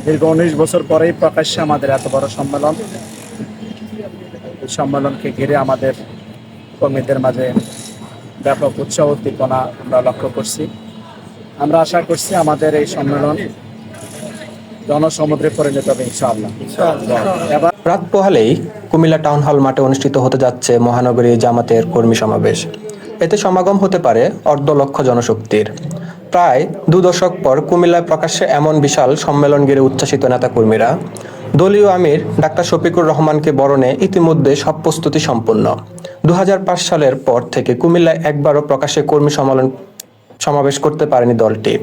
দীর্ঘ 19 বছর পরেই প্রকাশ্যে আমাদের এত বড় সম্মেলন। এই সম্মেলনকে ঘিরে আমাদের কর্মীদের মাঝে ব্যাপক উৎসাহ উদ্দীপনা আমরা লক্ষ্য করছি। আমরা আশা করছি আমাদের এই সম্মেলন জনসমুদ্রে পরিণত হবে ইনশাআল্লাহ। এবার রাত পোহালেই কুমিল্লা টাউন হল মাঠে অনুষ্ঠিত হতে যাচ্ছে মহানগরী জামাতের কর্মী সমাবেশ। এতে সমাগম হতে পারে 1.5 লক্ষ জনশক্তির। প্রায় 2 দশক পর কুমিল্লায় প্রকাশ্যে এমন বিশাল সম্মেলন ঘিরে উচ্ছ্বাসিত নেতাকর্মীরা। দলীয় আমির ডাক্তার শফিকুর রহমানকে বরণে ইতিমধ্যে সব প্রস্তুতি সম্পন্ন। 2005 সালের পর থেকে কুমিল্লায় একবারও প্রকাশ্যে কর্মী সমাবেশ করতে পারেনি দলটি।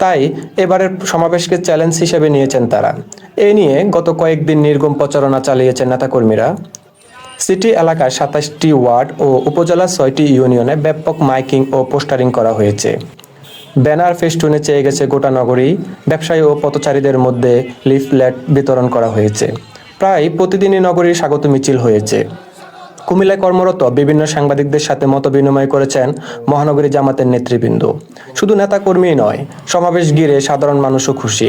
তাই এবারের সমাবেশকে চ্যালেঞ্জ হিসেবে নিয়েছেন তারা। এ নিয়ে গত কয়েকদিন নির্গম প্রচারণা চালিয়েছেন নেতাকর্মীরা। সিটি এলাকায় 27টি ওয়ার্ড ও উপজেলার 6টি ইউনিয়নে ব্যাপক মাইকিং ও পোস্টারিং করা হয়েছে। ব্যানার ফেস্টুনে চেয়ে গেছে গোটা নগরী। ব্যবসায়ী ও পথচারীদের মধ্যে লিফলেট বিতরণ করা হয়েছে। প্রায় প্রতিদিনই নগরীর স্বাগত মিছিল হয়েছে। কুমিল্লায় কর্মরত বিভিন্ন সাংবাদিকদের সাথে মত বিনিময় করেছেন মহানগরী জামাতের নেতৃবৃন্দ। শুধু নেতাকর্মী নয়, সমাবেশ ঘিরে সাধারণ মানুষও খুশি।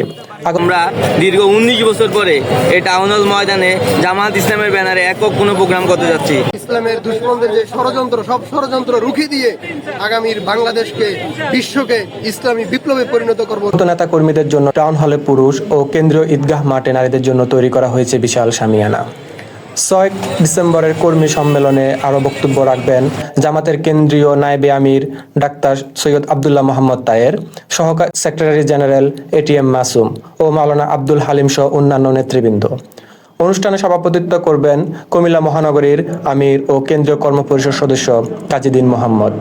আমরা দীর্ঘ 19 বছর পরে এই টাউন হল ময়দানে জামাত ইসলামের ব্যানারে একক কোনো প্রোগ্রাম করতে যাচ্ছি। ইসলামের দুশ্মনদের যে ষড়যন্ত্র, সব ষড়যন্ত্র রুখে দিয়ে আগামীর বাংলাদেশকে, বিশ্বকে ইসলামী বিপ্লবে পরিণত করব। নেতা কর্মীদের জন্য টাউন হলে পুরুষ ও কেন্দ্রীয় ঈদগাহ মাঠে নারীদের জন্য তৈরি করা হয়েছে বিশাল শামিয়ানা। 6 ডিসেম্বরের কর্মী সম্মেলনে আরও বক্তব্য রাখবেন জামাতের কেন্দ্রীয় নায়েবে আমির ডাক্তার সৈয়দ আব্দুল্লাহ মোহাম্মদ তায়ের, সহকারী সেক্রেটারি জেনারেল এটিএম মাসুম ও মাওলানা আব্দুল হালিম সহ অন্যান্য নেতৃবৃন্দ। অনুষ্ঠানে সভাপতিত্ব করবেন কুমিল্লা মহানগরীর আমির ও কেন্দ্রীয় কর্মপরিষদ সদস্য কাজীদ্দিন মোহাম্মদ।